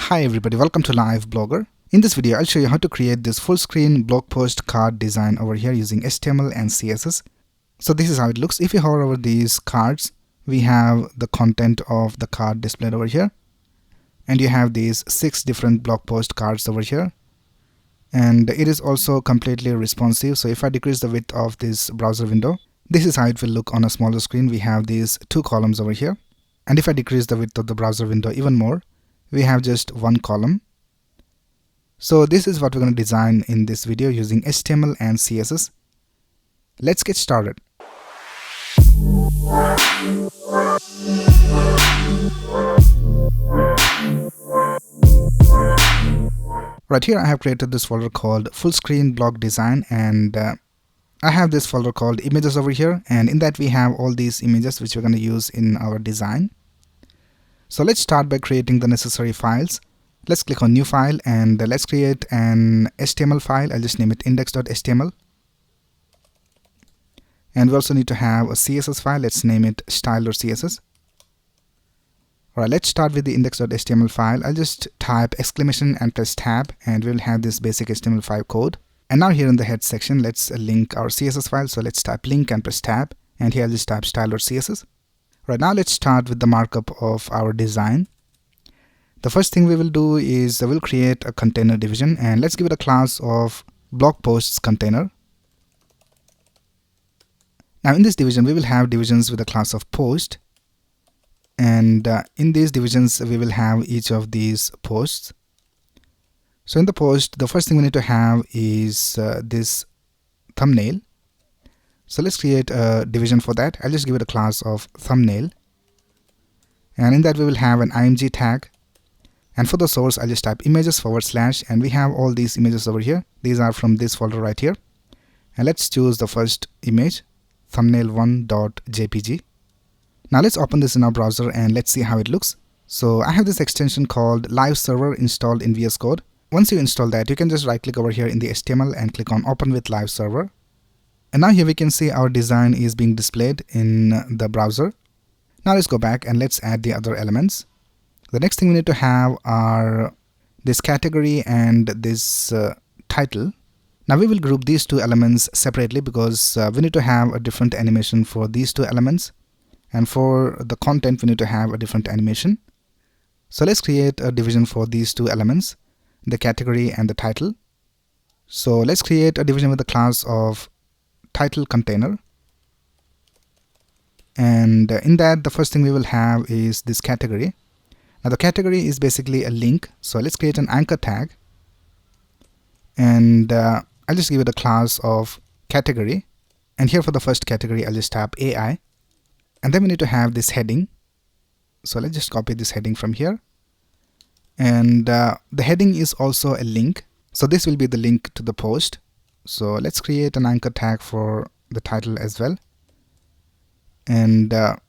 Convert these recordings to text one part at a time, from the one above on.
Hi everybody, welcome to Live Blogger. In this video, I'll show you how to create this full screen blog post card design over here using HTML and CSS. So this is how it looks. If you hover over these cards, we have the content of the card displayed over here. And you have these 6 different blog post cards over here. And it is also completely responsive. So if I decrease the width of this browser window, this is how it will look on a smaller screen. We have these 2 columns over here. And if I decrease the width of the browser window even more, we have just 1 column. So this is what we're going to design in this video using HTML and CSS. Let's get started. Right here I have created this folder called full screen blog design, and I have this folder called images over here, and in that we have all these images which we're going to use in our design. So let's start by creating the necessary files. Let's click on new file and let's create an HTML file. I'll just name it index.html. And we also need to have a CSS file. Let's name it style.css. Alright, let's start with the index.html file. I'll just type exclamation and press tab, and we'll have this basic HTML5 code. And now here in the head section, let's link our CSS file. So let's type link and press tab, and here I'll just type style.css. Right now let's start with the markup of our design. The first thing we will do is we'll create a container division, and let's give it a class of blog posts container. Now in this division we will have divisions with a class of post, and in these divisions we will have each of these posts. So in the post, the first thing we need to have is this thumbnail. So let's create a division for that. I'll just give it a class of thumbnail, and in that we will have an img tag, and for the source I'll just type images / and we have all these images over here. These are from this folder right here, and let's choose the first image, thumbnail1.jpg. Now let's open this in our browser and let's see how it looks. So I have this extension called live server installed in VS Code. Once you install that, you can just right click over here in the HTML and click on open with live server. And now here we can see our design is being displayed in the browser. Now let's go back and let's add the other elements. The next thing we need to have are this category and this title. Now we will group these 2 elements separately because we need to have a different animation for these 2 elements, and for the content we need to have a different animation. So let's create a division for these 2 elements, the category and the title. So let's create a division with the class of title container, and in that the first thing we will have is this category. Now the category is basically a link, so let's create an anchor tag, and I'll just give it a class of category, and here for the first category I'll just type AI, and then we need to have this heading. So let's just copy this heading from here, and the heading is also a link, so this will be the link to the post. So let's create an anchor tag for the title as well, and I'll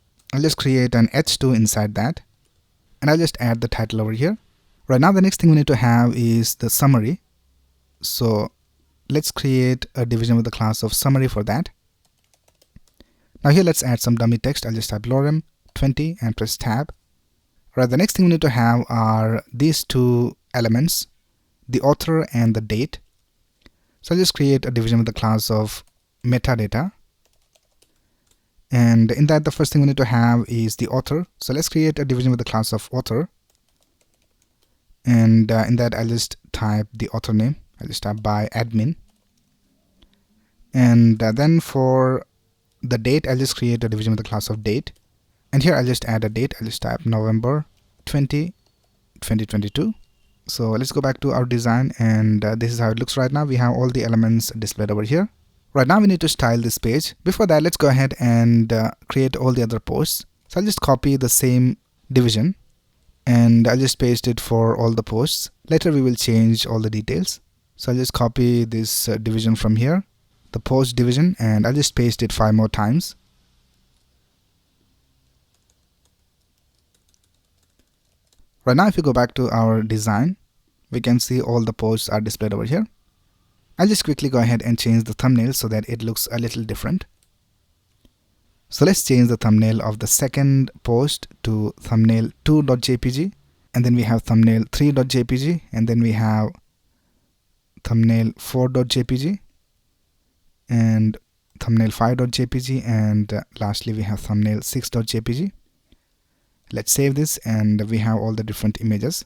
just create an h2 inside that, and I'll just add the title over here. Right now the next thing we need to have is the summary. So let's create a division with the class of summary for that. Now here let's add some dummy text. I'll just type lorem 20 and press tab. Right, the next thing we need to have are these 2 elements, the author and the date. So I'll just create a division with the class of metadata, and in that the first thing we need to have is the author. So let's create a division with the class of author, and in that I'll just type the author name. I'll just type by admin, and then for the date I'll just create a division with the class of date, and here I'll just add a date. I'll just type November 20, 2022. So let's go back to our design, and this is how it looks right now. We have all the elements displayed over here. Right now we need to style this page. Before that, let's go ahead and create all the other posts. So I'll just copy the same division and I'll just paste it for all the posts. Later we will change all the details. So I'll just copy this division from here, the post division, and I'll just paste it 5 more times. Right now if you go back to our design, we can see all the posts are displayed over here. I'll just quickly go ahead and change the thumbnail so that it looks a little different. So let's change the thumbnail of the second post to thumbnail2.jpg, and then we have thumbnail3.jpg, and then we have thumbnail4.jpg, and thumbnail5.jpg, and lastly we have thumbnail6.jpg. Let's save this, and we have all the different images.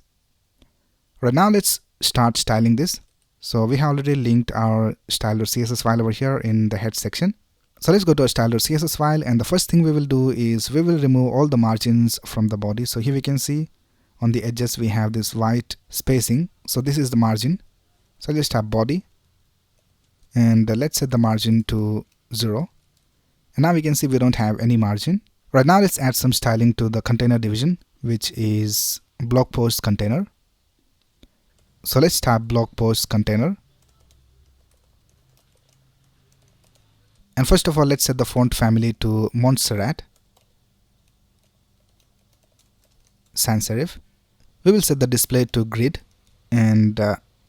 Right now let's start styling this. So we have already linked our style.css file over here in the head section. So let's go to our style.css file, and the first thing we will do is we will remove all the margins from the body. So here we can see on the edges we have this white spacing. So this is the margin. So just tap body, and let's set the margin to 0. And now we can see we don't have any margin. Right now let's add some styling to the container division, which is blog post container. So let's tap blog post container. And first of all, let's set the font family to Montserrat sans serif. We will set the display to grid, and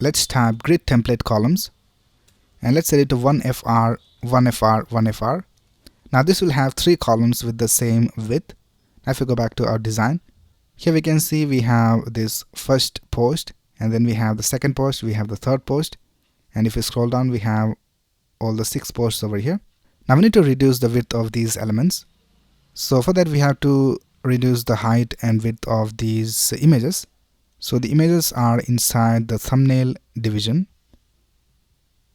let's tap grid template columns, and let's set it to 1fr, 1fr, 1fr. Now this will have 3 columns with the same width. Now if we go back to our design, here we can see we have this first post, and then we have the second post, we have the third post, and if we scroll down we have all the 6 posts over here. Now we need to reduce the width of these elements. So for that we have to reduce the height and width of these images. So the images are inside the thumbnail division.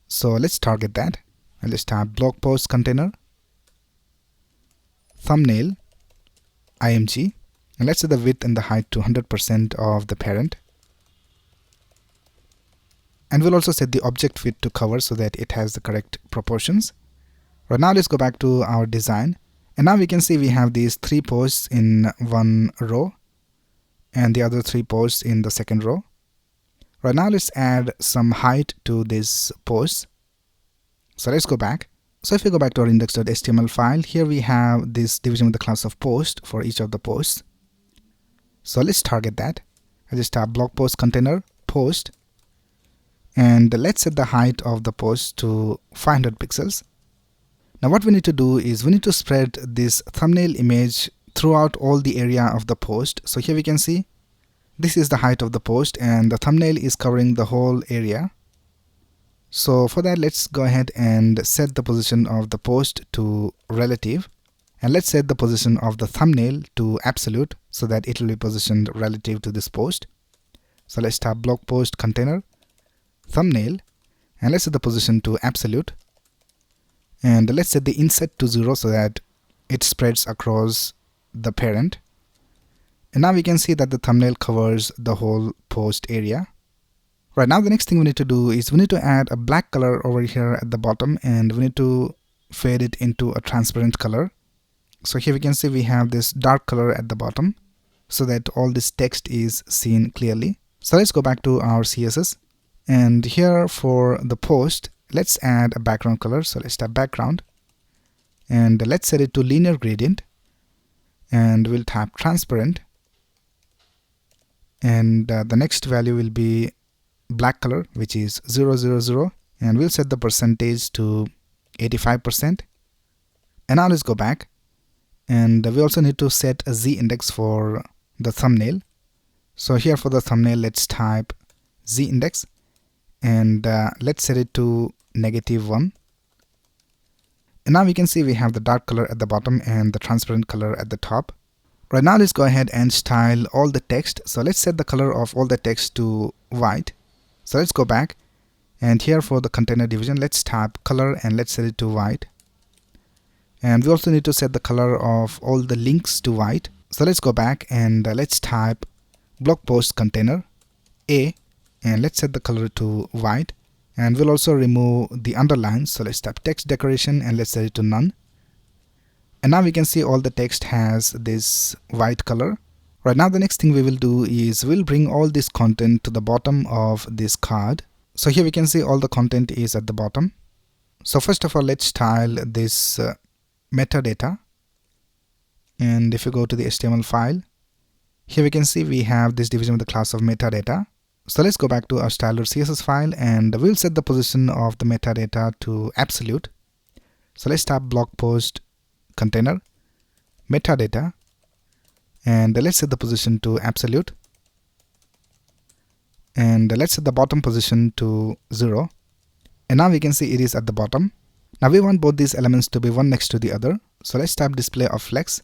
So let's target that. I'll just tap blog post container, thumbnail, img, and let's set the width and the height to 100% of the parent. And we'll also set the object width to cover so that it has the correct proportions. Right now let's go back to our design, and now we can see we have these 3 posts in one row and the other 3 posts in the second row. Right now let's add some height to this post. So let's go back. So if we go back to our index.html file, here we have this division with the class of post for each of the posts. So let's target that. I just tap blog post container, post, and let's set the height of the post to 500 pixels. Now what we need to do is we need to spread this thumbnail image throughout all the area of the post. So here we can see this is the height of the post, and the thumbnail is covering the whole area. So for that, let's go ahead and set the position of the post to relative, and let's set the position of the thumbnail to absolute so that it will be positioned relative to this post. So let's tap blog post container, thumbnail, and let's set the position to absolute, and let's set the inset to 0 so that it spreads across the parent. And now we can see that the thumbnail covers the whole post area. Right now the next thing we need to do is we need to add a black color over here at the bottom, and we need to fade it into a transparent color. So here we can see we have this dark color at the bottom so that all this text is seen clearly. So let's go back to our CSS, and here for the post let's add a background color. So let's tap background, and let's set it to linear gradient, and we'll tap transparent, and the next value will be black color, which is 000, and we'll set the percentage to 85%. And now let's go back, and we also need to set a z index for the thumbnail. So here for the thumbnail let's type z index, and let's set it to -1. And now we can see we have the dark color at the bottom and the transparent color at the top. Right now let's go ahead and style all the text. So let's set the color of all the text to white. So let's go back, and here for the container division let's tap color and let's set it to white. And we also need to set the color of all the links to white. So let's go back, and let's type blog post container A, and let's set the color to white, and we'll also remove the underlines. So let's tap text decoration and let's set it to none. And now we can see all the text has this white color. Right now the next thing we will do is we'll bring all this content to the bottom of this card. So here we can see all the content is at the bottom. So first of all let's style this metadata, and if you go to the HTML file, here we can see we have this division with the class of metadata. So let's go back to our style.css file, and we'll set the position of the metadata to absolute. So let's tap blog post container, metadata, and let's set the position to absolute. and let's set the bottom position to 0. And now we can see it is at the bottom. Now we want both these elements to be one next to the other. So let's type display of flex,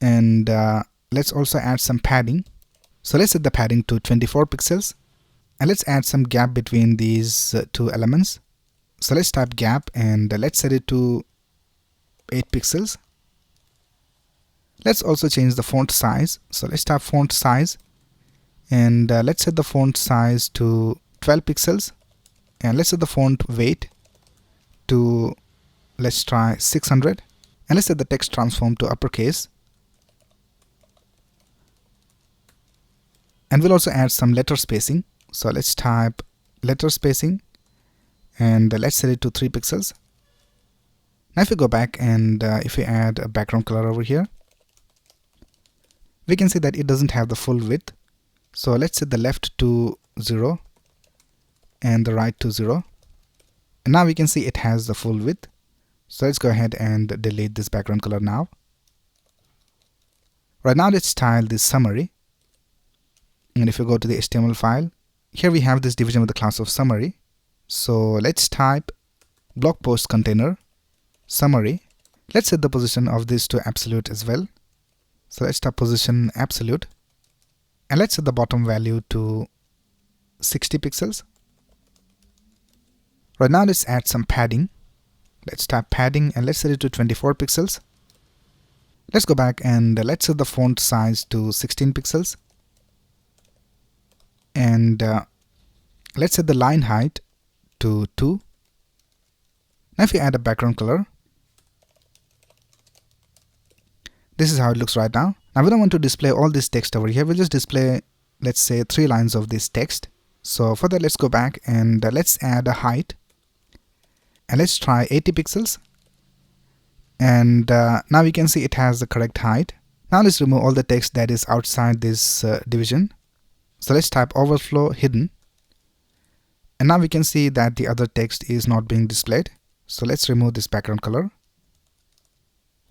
and let's also add some padding. So let's set the padding to 24 pixels, and let's add some gap between these two elements. So let's type gap, and let's set it to 8 pixels. Let's also change the font size. So let's type font size, and let's set the font size to 12 pixels, and let's set the font weight to, let's try 600, and let's set the text transform to uppercase. And we'll also add some letter spacing. So let's type letter spacing, and let's set it to 3 pixels. Now if we go back and if we add a background color over here, we can see that it doesn't have the full width. So let's set the left to 0 and the right to 0. And now we can see it has the full width. So let's go ahead and delete this background color now. Right now let's style this summary. And if you go to the HTML file, here we have this division with the class of summary. So let's type blog post container summary. Let's set the position of this to absolute as well. So let's type position absolute, and let's set the bottom value to 60 pixels. Right now let's add some padding. Let's type padding, and let's set it to 24 pixels. Let's go back and let's set the font size to 16 pixels. And let's set the line height to 2. Now if you add a background color, this is how it looks right now. Now we don't want to display all this text over here. We'll just display, let's say, 3 lines of this text. So for that, let's go back and let's add a height, and let's try 80 pixels. And now we can see it has the correct height. Now let's remove all the text that is outside this division. So let's type overflow hidden, and now we can see that the other text is not being displayed. So let's remove this background color.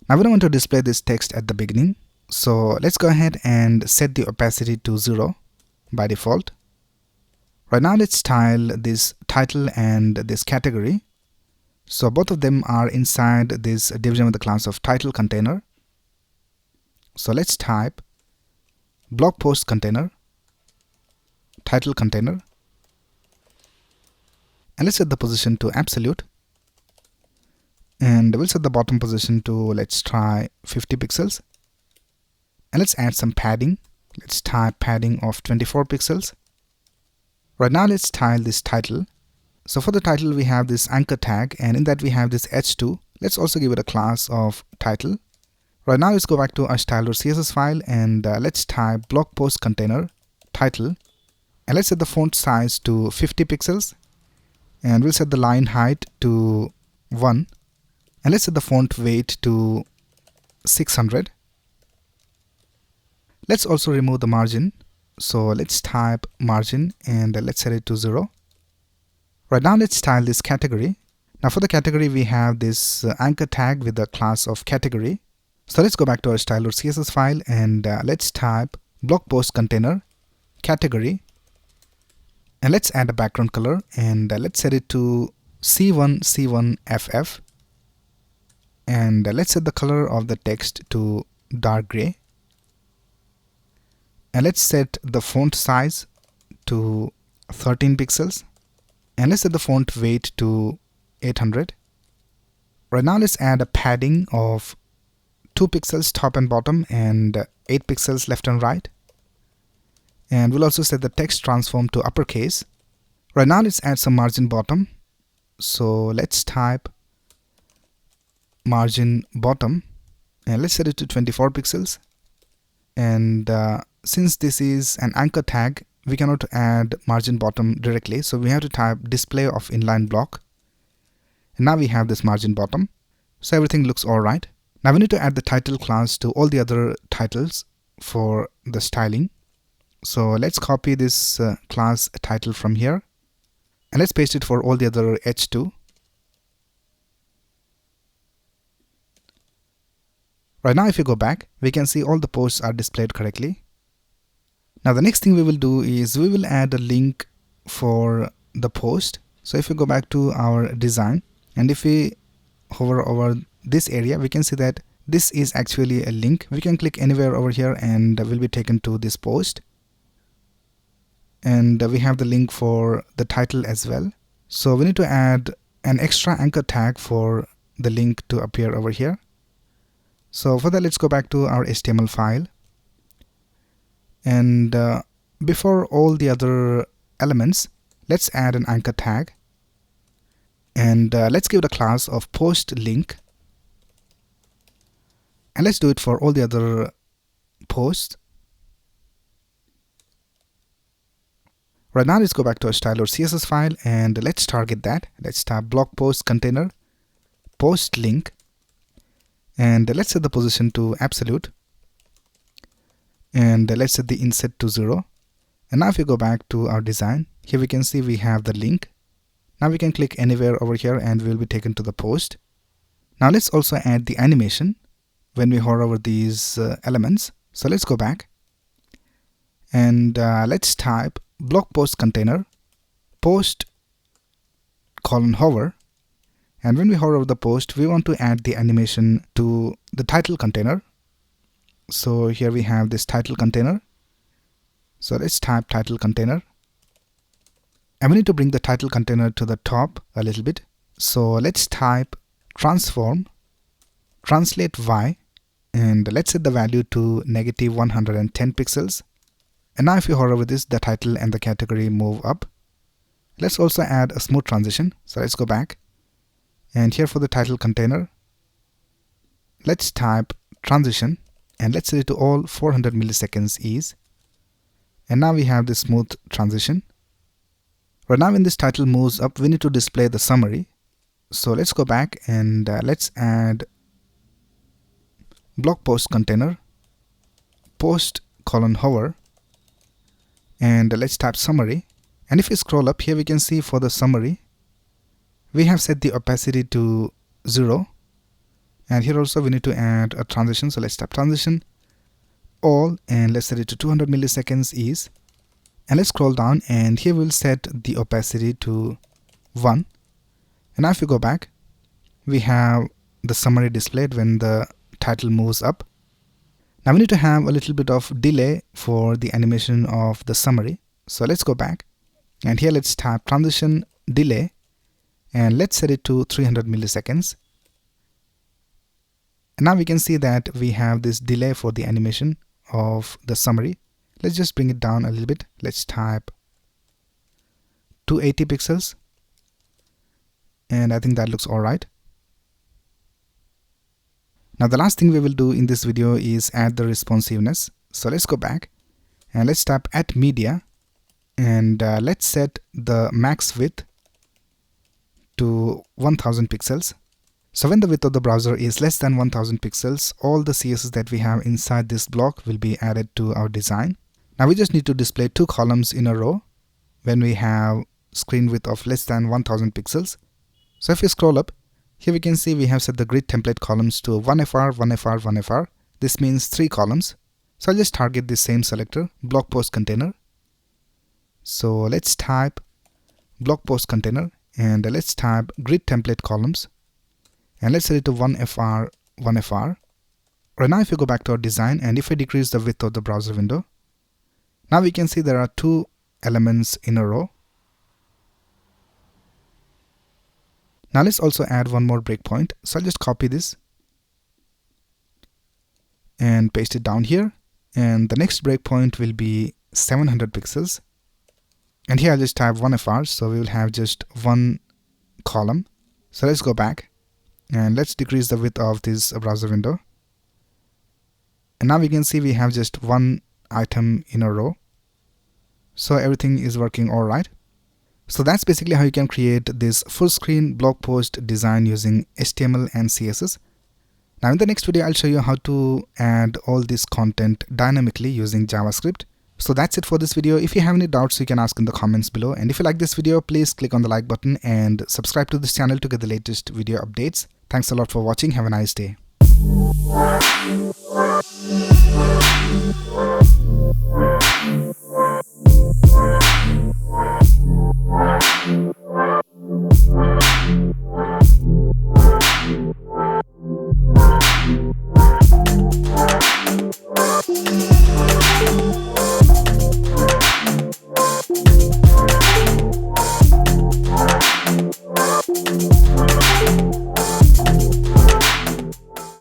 Now we don't want to display this text at the beginning, so let's go ahead and set the opacity to 0 by default. Right now let's style this title and this category. So both of them are inside this division with the class of title container. So let's type blog post container title container, and let's set the position to absolute, and we'll set the bottom position to, let's try 50 pixels, and let's add some padding. Let's type padding of 24 pixels. Right now let's style this title. So for the title we have this anchor tag, and in that we have this h2. Let's also give it a class of title. Right now let's go back to our style.css file, and let's type blog post container title, and let's set the font size to 50 pixels, and we'll set the line height to 1, and let's set the font weight to 600. Let's also remove the margin. So let's type margin, and let's set it to 0. Right now let's style this category. Now for the category we have this anchor tag with the class of category. So let's go back to our style.css file, and let's type blog post container category, and let's add a background color, and let's set it to C1FF, and let's set the color of the text to dark gray, and let's set the font size to 13 pixels, and let's set the font weight to 800. Right now let's add a padding of 2 pixels top and bottom, and 8 pixels left and right. And we'll also set the text transform to uppercase. Right now let's add some margin bottom. So let's type margin bottom, and let's set it to 24 pixels. And since this is an anchor tag, we cannot add margin bottom directly, so we have to type display of inline block. And now we have this margin bottom. So everything looks alright. Now we need to add the title class to all the other titles for the styling. So let's copy this class title from here, and let's paste it for all the other h2. Right now if you go back, we can see all the posts are displayed correctly. Now the next thing we will do is we will add a link for the post. So if we go back to our design and if we hover over this area, we can see that this is actually a link. We can click anywhere over here and we'll be taken to this post. And we have the link for the title as well. So we need to add an extra anchor tag for the link to appear over here. So for that, let's go back to our HTML file. And before all the other elements, let's add an anchor tag. And let's give it a class of post link. And let's do it for all the other posts. Right now, let's go back to our style or CSS file and let's target that. Let's type blog post container post link. And let's set the position to absolute. And let's set the inset to 0. And now if we go back to our design, here we can see we have the link. Now we can click anywhere over here and we'll be taken to the post. Now let's also add the animation when we hover over these elements. So let's go back and let's type blog post container post hover. And when we hover over the post, we want to add the animation to the title container. So here we have this title container. So let's type title container. And we need to bring the title container to the top a little bit. So let's type transform translate y and let's set the value to -110 pixels. And now if you hover over this, the title and the category move up. Let's also add a smooth transition. So let's go back. And here for the title container, let's type transition and let's set it to all 400 milliseconds ease. And now we have this smooth transition. Right now when this title moves up, we need to display the summary. So let's go back and let's add blog post container post hover and let's type summary. And if we scroll up here, we can see for the summary we have set the opacity to 0, and here also we need to add a transition. So let's type transition all and let's set it to 200 milliseconds ease, and let's scroll down and here we'll set the opacity to 1. And now if we go back, we have the summary displayed when the title moves up. Now we need to have a little bit of delay for the animation of the summary. So let's go back and here let's type transition delay and let's set it to 300 milliseconds. And now we can see that we have this delay for the animation of the summary. Let's just bring it down a little bit. Let's type 280 pixels. And I think that looks alright. Now the last thing we will do in this video is add the responsiveness. So let's go back and let's type at media and let's set the max width to 1000 pixels. So when the width of the browser is less than 1000 pixels, all the CSS that we have inside this block will be added to our design. Now we just need to display 2 columns in a row when we have screen width of less than 1000 pixels. So if we scroll up, here we can see we have set the grid template columns to 1FR, 1FR, 1FR. This means 3 columns. So I'll just target this same selector, blog post container. So let's type blog post container and let's type grid template columns and let's set it to 1FR, 1FR. Right now if we go back to our design and if we decrease the width of the browser window, now we can see there are 2 elements in a row. Now let's also add one more breakpoint. So I'll just copy this and paste it down here, and the next breakpoint will be 700 pixels. And here I'll just type 1FR, so we will have just 1 column. So let's go back and let's decrease the width of this browser window. And now we can see we have just 1 item in a row. So everything is working alright. So that's basically how you can create this full screen blog post design using HTML and CSS. Now in the next video, I'll show you how to add all this content dynamically using JavaScript. So that's it for this video. If you have any doubts, you can ask in the comments below. And if you like this video, please click on the like button and subscribe to this channel to get the latest video updates. Thanks a lot for watching. Have a nice day.